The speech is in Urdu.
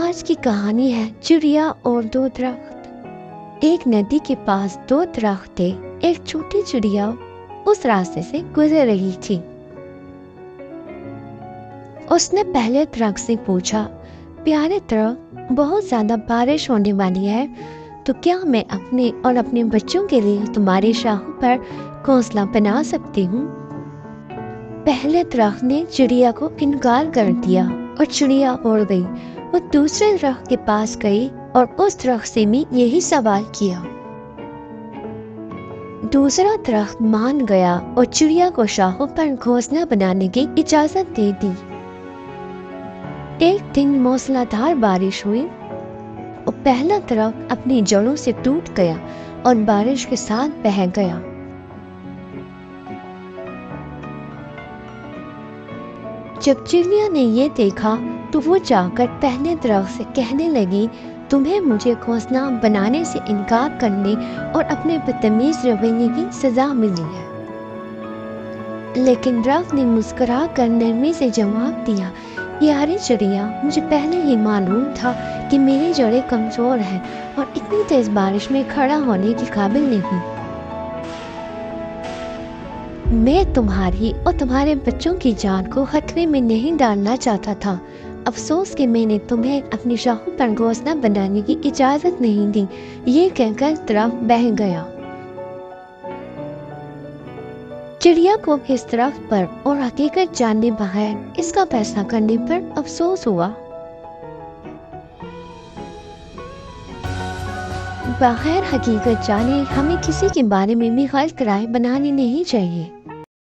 آج کی کہانی ہے چڑیا اور دو درخت۔ ایک ندی کے پاس دو درخت تھے۔ ایک چھوٹی چڑیا اس راستے سے گزر رہی تھی۔ اس نے پہلے درخت سے پوچھا، پیارے درخت، بہت زیادہ بارش ہونے والی ہے، تو کیا میں اپنے اور اپنے بچوں کے لیے تمہاری شاخوں پر گھونسلہ بنا سکتی ہوں؟ پہلے درخت نے چڑیا کو انکار کر دیا اور چڑیا اڑ گئی۔ وہ دوسرے درخت کے پاس گئی اور اس درخت سے بھی یہی سوال کیا۔ دوسرا درخت مان گیا اور چڑیا کو شاخوں پر گھونسلہ بنانے کی اجازت دے دی۔ ایک دن موسلادھار بارش ہوئی اور پہلا درخت اپنی جڑوں سے ٹوٹ گیا اور بارش کے ساتھ بہہ گیا۔ جب چڑیا نے یہ دیکھا تو وہ جا کر پہلے درخت سے کہنے لگی، تمہیں مجھے گھونسلہ بنانے سے انکار کرنے اور اپنے بدتمیز رویے کی سزا ملی ہے۔ لیکن درخت نے مسکرا کر نرمی سے جواب دیا، پیاری چڑیا، مجھے پہلے ہی معلوم تھا کہ میری جڑیں کمزور ہیں اور اتنی تیز بارش میں کھڑا ہونے کے قابل نہیں۔ میں تمہاری اور تمہارے بچوں کی جان کو خطرے میں نہیں ڈالنا چاہتا تھا۔ افسوس کہ میں نے تمہیں اپنی شاخوں پر گھونسلہ بنانے کی اجازت نہیں دی۔ یہ کہہ کر درخت بہہ گیا۔ چڑیا کو اس درخت پر اور حقیقت جاننے بغیر اس کا فیصلہ کرنے پر افسوس ہوا۔ بغیر حقیقت جانے ہمیں کسی کے بارے میں بھی غلط رائے بنانی نہیں چاہیے۔